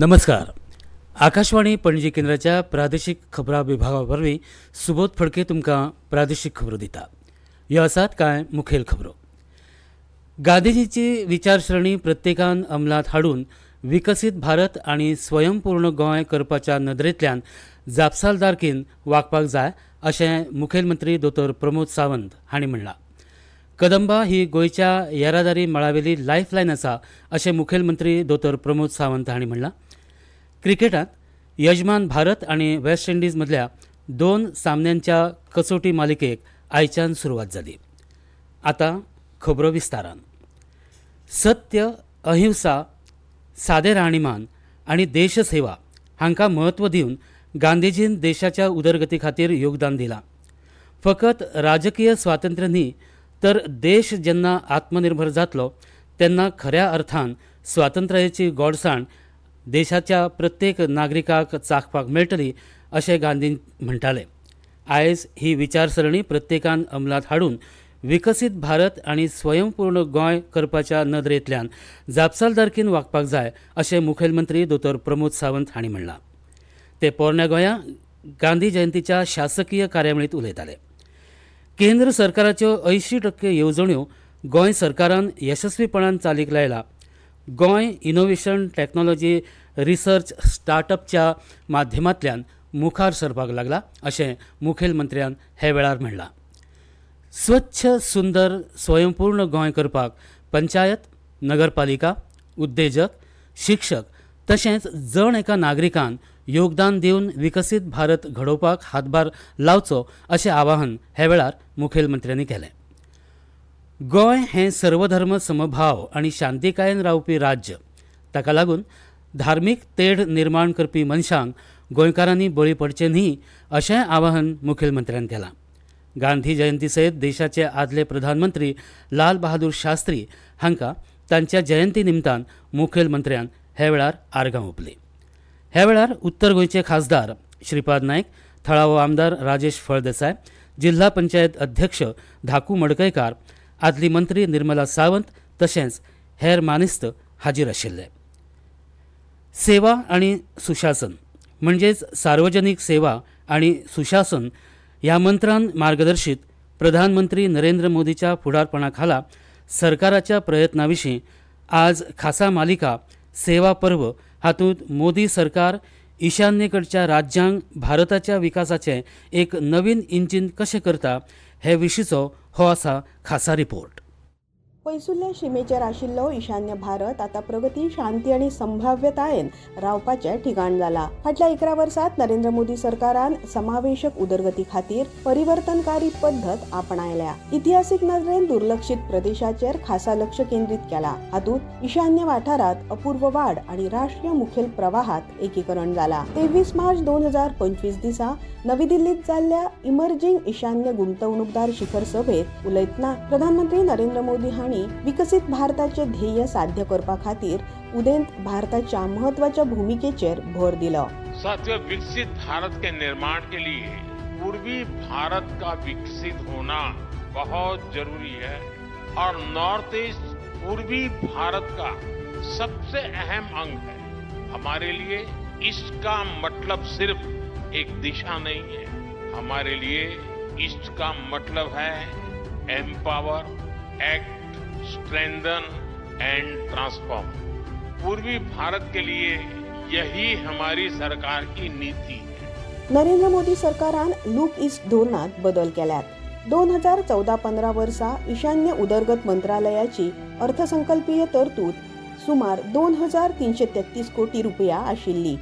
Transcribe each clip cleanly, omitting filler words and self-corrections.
नमस्कार. आकाशवाणी पणजी केंद्राच्या प्रादेशीक खबरां विभागा वरवीं सुबोध फडके तुमकां प्रादेशीक खबरो दिता. ह्यो आसात कांय मुखेल खबरो. गांधीजीची विचारसरणी प्रत्येकान अंमलात हाडून विकसीत भारत आनी स्वयंपूर्ण गोंय करपाच्या नदरेंतल्यान जापसालदारकेन वागपाक जाय अशें मुखेलमंत्री दोतोर प्रमोद सावंत हांणी म्हणलां. कदंबा ही गोंयच्या येरादारी मळावेली लायफलायन आसा अशें मुखेलमंत्री दोतोर प्रमोद सावंत हांणी म्हणलां. क्रिकेटांत यजमान भारत आनी वेस्ट इंडीज मदल्या 2 सामन्यांच्या कसोटी मालिकेक आयच्यान सुरवात जाली. आतां खबरो विस्तारान. सत्य, अहिंसा, सादें राहणीमान आनी देशसेवा हांकां म्हत्व दिवन गांधीजीन देशाच्या उदरगती खातीर योगदान दिलां. फकत राजकीय स्वातंत्र्य न्ही तर देश जेन्ना आत्मनिर्भर जातलो तेन्ना खऱ्या अर्थान स्वातंत्र्याची गोडसाण देशाच्या प्रत्येक नागरिकाक चाखपाक मेळटली अशें गांधी म्हणटाले. आयज ही विचारसरणी प्रत्येकान अंमलात हाडून विकसीत भारत आनी स्वयंपूर्ण गोंय करपाच्या नदरेंतल्यान जापसालदारकेन वागपाक जाय अशें मुखेलमंत्री दोतोर प्रमोद सावंत हांणी म्हणलां. ते पोरण्या गोंया गांधी जयंतीच्या शासकीय कार्यावळींत उलयताले. केंद्र सरकाराच्यो 80% येवजण्यो गोंय सरकारान यशस्वीपणान चालीक लायला. गोंय इनोव्हेशन, टॅक्नॉलॉजी, रिसर्च, स्टार्टअपच्या माध्यमांतल्यान मुखार सरपाक लागला अशें मुखेलमंत्र्यान हे वेळार म्हणलां. स्वच्छ, सुंदर, स्वयंपूर्ण गोंय करपाक पंचायत, नगरपालिका, उद्देजक, शिक्षक तशेंच जण एका नागरिकान योगदान दिवन विकसीत भारत घडोवपाक हातभार लावचो अशें आवाहन हे वेळार मुखेलमंत्र्यांनी केलें. गोंय हें सर्वधर्म समभाव आनी शांतिकायेन रावपी राज्य. ताका लागून धार्मीक तेढ निर्माण करपी मनशांक गोंयकारांनी बळी पडचे न्ही अशें आवाहन मुखेलमंत्र्यान केलां. गांधी जयंती सयत देशाचे आदले प्रधानमंत्री लाल बहादूर शास्त्री हांकां तांच्या जयंती निमतान मुखेलमंत्र्यान हे वेळार आर्गां ओंपली. ह्या वेळार उत्तर गोंयचे खासदार श्रीपाद नायक, थळावो आमदार राजेश फळदेसाय, जिल्हा पंचायत अध्यक्ष धाकू मडकयकार, आदली मंत्री निर्मला सावंत तशेंच हेर मानेस्त हाजीर आशिल्ले. सेवा आनी सुशासन म्हणजेच सार्वजनीक सेवा आनी सुशासन ह्या मंत्रान मार्गदर्शीत प्रधानमंत्री नरेंद्र मोदीच्या फुडारपणा खाला सरकाराच्या प्रयत्नां विशीं आज खासा मालिका सेवा पर्व हातूंत मोदी सरकार ईशान्येकडच्या राज्यांक भारताच्या विकासाचें एक नवीन इंजीन कशें करता हे विशींचो हो आसा खासा रिपोर्ट. पयसुल्ल्या शिमेचेर आशिल्लो ईशान्य भारत आता प्रगती, शांती आणि संभाव्यतायेन रावपाचें ठिकाण जाला. फाटल्या 11 वर्सांत नरेंद्र मोदी सरकारान समावेशक उदरगती खातीर परिवर्तनकारी पद्धत आपणायल्या. इतिहासीक नदरेन दुर्लक्षित प्रदेशाचेर खासा लक्ष केंद्रीत केला. हातूंत ईशान्य वाठारात अपूर्व वाड आणि राष्ट्रीय मुखेल प्रवाहात एकीकरण जाला. 23 मार्च 2025 दिसा नवी दिल्लीत जाल्ल्या इमर्जिंग ईशान्य गुंतवणूकदार शिखर सभेत उलयतना प्रधानमंत्री नरेंद्र मोदी हांणी विकसित भारताचे ध्येय साध्य करपा खातीर उदेंत भारताच्या महत्वाच्या भूमिकेचेर भर दिलो. साथियों, विकसित भारत के निर्माण के लिए पूर्वी भारत का विकसित होना बहुत जरूरी है और नॉर्थ ईस्ट पूर्वी भारत का सबसे अहम अंग है. हमारे लिए ईस्ट का मतलब सिर्फ एक दिशा नहीं है. हमारे लिए ईस्ट का मतलब है empower, act, strengthen end transform. पूर्वी भारत के लिए यही हमारी सरकार की नीति है. नरेंद्र मोदी सरकारान लुक ईस्ट धोरणात बदल केल्यात. 2014-15 वर्सा ईशान्य उदरगत मंत्रालयाची अर्थसंकल्पीय तरतूद सुमार 2333 कोटी रुपया आशिल्ली.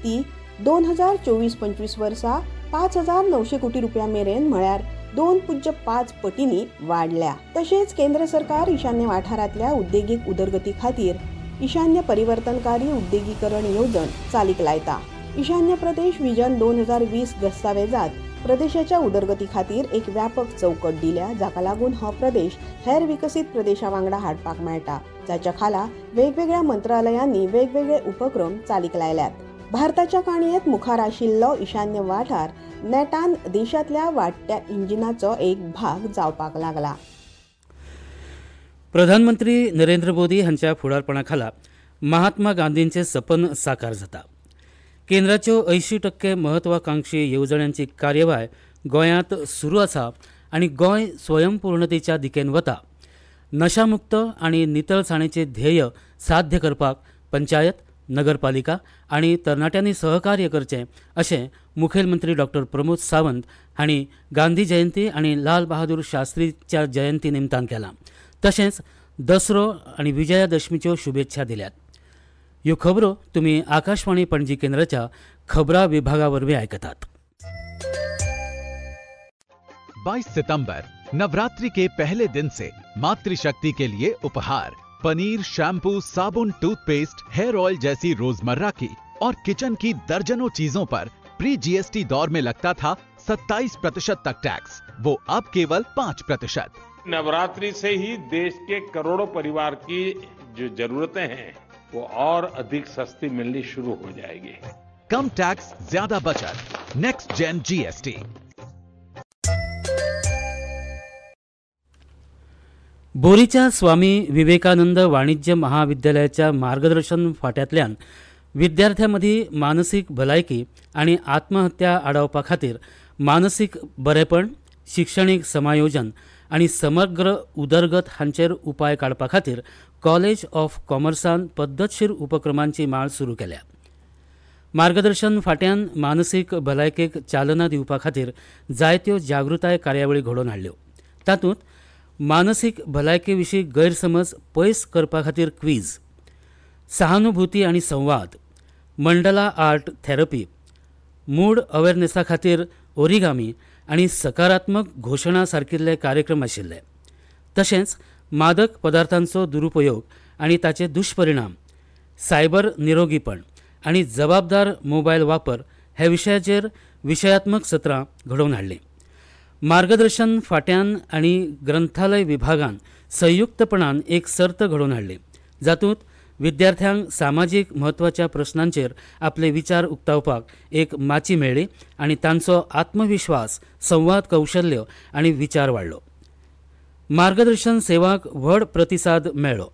ती 2024-25 वर्सा 5900 कोटी रुपया मेरेन म्हळ्यार 2.5 पटींनी वाढल्या. तशेंच केंद्र सरकार ईशान्य वाठारांतल्या उद्देगीक उदरगती खातीर ईशान्य परिवर्तनकारी उद्देगीकरण येवजण चालीक लायता. ईशान्य प्रदेश विजन 2020 दस्तावेजात प्रदेशाच्या उदरगती खातीर एक व्यापक चौकट दिल्या, जाका लागून हो प्रदेश हेर विकसीत प्रदेशा वांगडा हाडपाक मेळटा, जाच्या खाला वेगवेगळ्या मंत्रालयांनी वेगवेगळे उपक्रम चालीक लायल्यात. भारताच्या काणयेंत मुखार आशिल्लो ईशान्य वाठार नेटान देशांतल्या वाडट्या इंजिनाचो एक भाग जावपाक लागला. प्रधानमंत्री नरेंद्र मोदी हांच्या फुडारपणा खाला महात्मा गांधींचे सपन साकार जाता. केंद्राच्यो 80% महत्वाकांक्षी येवजण्यांची कार्यवाह गोंयांत सुरू आसा आनी गोंय स्वयंपूर्णतेच्या दिकेन वता. नशामुक्त आनी नितळसाणेचे ध्येय साध्य करपाक पंचायत, नगरपालिका आनी तरणाट्यांनी सहकार्य करचें अशें मुखेलमंत्री डॉक्टर प्रमोद सावंत हांणी गांधी जयंती आनी लाल बहादूर शास्त्रीच्या जयंती निमतान केलां. तशेंच दसरो आनी विजयादशमीच्यो शुभेच्छा दिल्यात. ह्यो खबरो तुमी आकाशवाणी पणजी केंद्राच्या खबरां विभागा वरवीं आयकतात. 22 सितंबर नवरात्रि के पहले दिन से मातृशक्ति के लिए उपहार पनीर, शैम्पू, साबुन, टूथपेस्ट, हेयर ऑयल जैसी रोजमर्रा की और किचन की दर्जनों चीजों पर प्री जीएसटी दौर में लगता था 27% तक टैक्स, वो अब केवल 5%। नवरात्रि से ही देश के करोड़ों परिवार की जो जरूरतें हैं वो और अधिक सस्ती मिलनी शुरू हो जाएगी। कम टैक्स, ज्यादा बचत, next gen GST. बोरीच्या Swami Vivekananda वाणिज्य महाविद्यालयाच्या मार्गदर्शन फाट्यांतल्यान विद्यार्थ्यां मदीं मानसीक भलायकी आनी आत्महत्या आडावपा खातीर मानसीक बरेपण, शिक्षणीक समायोजन आनी समग्र उदरगत हांचेर उपाय काडपा खातीर कॉलेज ऑफ कॉमर्सान पद्दतशीर उपक्रमांची माळ सुरू केल्या. मार्गदर्शन फाट्यान मानसीक भलायकेक चालना दिवपा खातीर जायत्यो जागृताय कार्यावळी घडोवन हाडल्यो. तातूंत मानसीक भलायके विशीं गैरसमज पयस करपा खातीर क्विज, सहानुभूती आनी संवाद, मंडला आर्ट थेरपी, मूड अवेरनेसा खातीर ओरिगामी आनी सकारात्मक घोशणा सारकिल्ले कार्यक्रम आशिल्ले. तशेंच मादक पदार्थांचो दुरुपयोग आनी ताचे दुश्परिणाम, सायबर निरोगीपण आनी जबाबदार मोबायल वापर हे विशयाचेर विशयात्मक सत्रां घडोवन हाडलीं. मार्गदर्शन फाट्यान आनी ग्रंथालय विभागान संयुक्तपणान एक सर्त घडोवन हाडली, जातूंत विद्यार्थ्यांक सामाजीक म्हत्वाच्या प्रस्नांचेर आपले विचार उक्तावपाक एक माची मेळ्ळी आनी तांचो आत्मविश्वास, संवाद कौशल्य आनी विचार वाडलो. मार्गदर्शन सेवाक व्हड प्रतिसाद मेळ्ळो.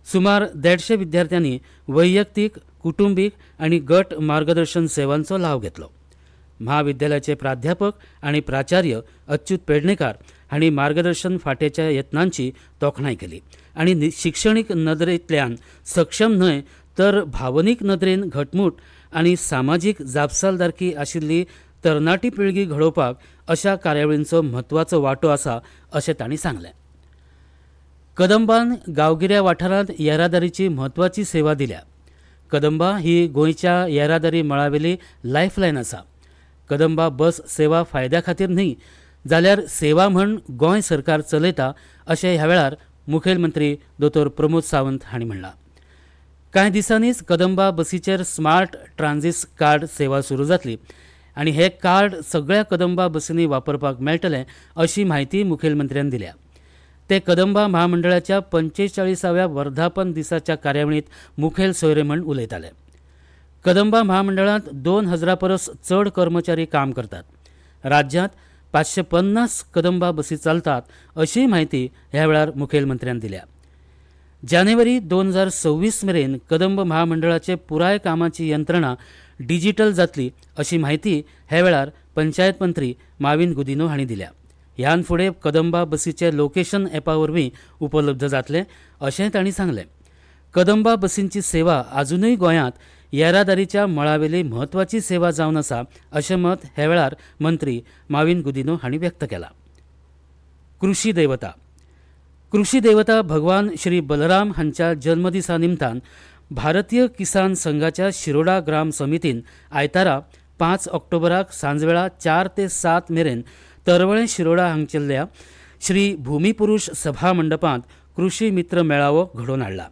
सुमार 150 विद्यार्थ्यांनी वैयक्तीक, कुटुंबीक आनी गट मार्गदर्शन सेवांचो लाव घेतलो. महाविद्यालयाचे प्राध्यापक आनी प्राचार्य अच्युत पेडणेकार हांणी मार्गदर्शन फाट्याच्या यत्नांची तोखणाय केली आनी शिक्षणीक नदरेंतल्यान सक्षम न्हय तर भावनीक नदरेन घटमूट आनी सामाजीक जापसालदारकी आशिल्ली तरणाटी पिळगी घडोवपाक अशा कार्यावळींचो म्हत्वाचो वांटो आसा अशें तांणी सांगलें. कदंबान गांवगिऱ्या वाठारांत येरादारीची म्हत्वाची सेवा दिल्या. कदंबा ही गोंयच्या येरादारी मळावेली लायफलायन आसा. कदंबा बस सेवा फायद्या खातीर न्ही जाल्यार सेवा म्हण गोंय सरकार चलयता अशें ह्या वेळार मुखेलमंत्री दोतोर प्रमोद सावंत हांणी म्हणलां. कांय दिसांनीच कदंबा बसीचेर स्मार्ट ट्रान्झिट कार्ड सेवा सुरू जातली आनी हे कार्ड सगळ्या कदंबा बसींनी वापरपाक मेळटलें अशी म्हायती मुखेलमंत्र्यान दिल्या. ते कदंबा महामंडळाच्या 45व्या वर्धापन दिसाच्या कार्यावळींत मुखेल सोयरे म्हण उलयताले. कदंबा महामंडळांत 2000 परस चड कर्मचारी काम करतात. राज्यांत 550 कदंबा बसी चलतात अशी म्हायती ह्या वेळार मुखेलमंत्र्यान दिल्या. जानेवारी 2026 मेरेन कदंब महामंडळाचे पुराय कामाची यंत्रणा डिजिटल जातली अशी म्हायती ह्या वेळार पंचायत मंत्री माविन गुदिनो हांणी दिल्या. ह्यान फुडें कदंबा बसीचे लोकेशन एपा वरवीं उपलब्ध जातले अशें तांणी सांगलें. कदंबा बसींची सेवा अजूनय गोंयांत येरादारीच्या मळावेली म्हत्वाची सेवा जावन आसा अशें मत ह्या वेळार मंत्री माविन गुदिनो हांणी व्यक्त केलां. कृषी देवता भगवान श्री बलराम हांच्या जल्मदिसा निमतान भारतीय किसान संघाच्या शिरोडा ग्राम समितीन आयतारा 5 ऑक्टोबराक सांजवेळा 4 ते 7 मेरेन तरवळे शिरोडा हांगचेल्ल्या श्री भूमिपुरुष सभा मंडपांत कृषी मित्र मेळावो घडोवन हाडला.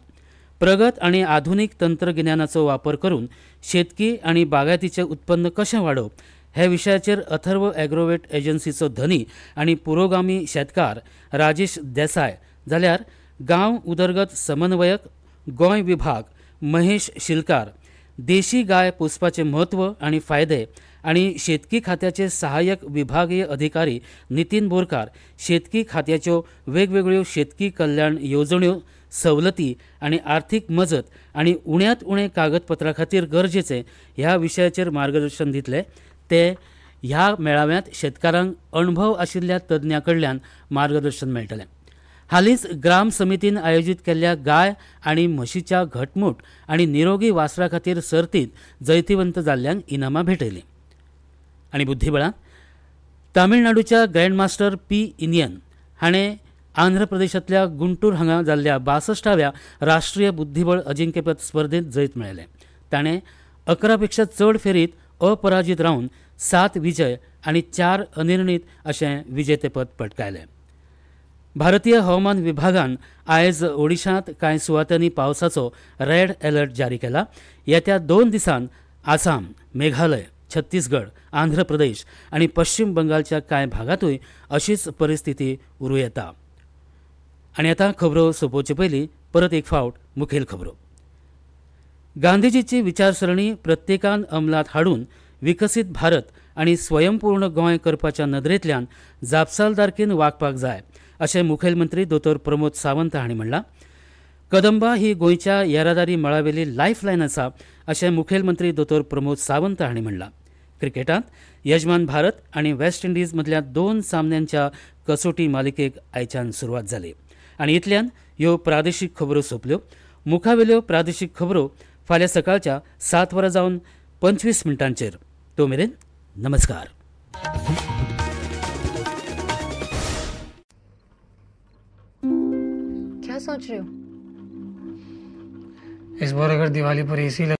प्रगत आनी आधुनीक तंत्रगिन्यानाचो वापर करून शेतकी आनी बागायतीचें उत्पन्न कशें वाडोवप हे विशयाचेर अथर्व एग्रोवेट एजन्सीचो धनी आनी पुरोगामी शेतकार राजेश देसाय, जाल्यार गांव उदरगत समन्वयक गोंय विभाग महेश शिलकार, देशी गाय पोसपाचें म्हत्व आनी फायदे आणि शेतकी खात्याचे सहाय्यक विभागीय अधिकारी नितीन बोरकार शेतकी खात्याच्यो वेगवेगळ्यो शेतकी कल्याण येवजण्यो सवलती आणि आर्थिक मजत आणि उण्यांत उणे कागदपत्रा खातीर गरजेचे ह्या विशयाचेर मार्गदर्शन दितले. ते ह्या मेळाव्यांत शेतकारांक अणभव आशिल्ल्या तज्ञां कडल्यान मार्गदर्शन मेळटलें. हालींच ग्राम समितीन आयोजीत केल्ल्या गाय आनी म्हशीच्या घटमूट आनी निरोगी वासरा खातीर सर्तींत जैतिवंत जाल्ल्यांक इनामां भेटयलीं. आनी बुद्धीबळांत तामिळनाडूच्या ग्रँडमास्टर पी इनियन हाणें आंध्र प्रदेशांतल्या गुंटूर हांगा जाल्ल्या 62व्या राष्ट्रीय बुद्धीबळ अजिंक्यपद स्पर्धेंत जैत मेळयलें. ताणें 11 पेक्षा चड फेरीत अपराजीत रावन 7 विजय आनी 4 अनिर्णीत अशें विजेतेपद पटकायलें. भारतीय हवामान विभागान आयज ओडिशांत कांय सुवातांनी पावसाचो रेड अलर्ट जारी केला. येत्या 2 दिसांत आसाम, मेघालय, छत्तीसगड, आंध्र प्रदेश आनी पश्चिम बंगालच्या कांय भागांतूय अशीच परिस्थिती उरूं येता. आनी आतां खबरो सोंपोवचे पयलीं परत एक फावट मुखेल खबरो. गांधीजीची विचारसरणी प्रत्येकान अंमलात हाडून विकसीत भारत आनी स्वयंपूर्ण गोंय करपाच्या नदरेंतल्यान जापसालदारकेन वागपाक जाय अशें मुखेलमंत्री दोतोर प्रमोद सावंत हांणी म्हणलां. कदंबा ही गोंयच्या येरादारी मळावेली लायफलायन आसा अशें मुखेलमंत्री दोतोर प्रमोद सावंत हांणी म्हणलां. क्रिकेटांत यजमान भारत आनी वेस्ट इंडीज मदल्या 2 सामन्यांच्या कसोटी मालिकेक आयच्यान सुरवात जाली. आनी इतल्यान ह्यो प्रादेशीक खबरो सोंपल्यो. मुखावेल्यो प्रादेशीक खबरो फाल्यां सकाळच्या 7:25 तो मेरेन नमस्कार. क्या सोच रहे हो? इस बार अगर दिवाली पर एसी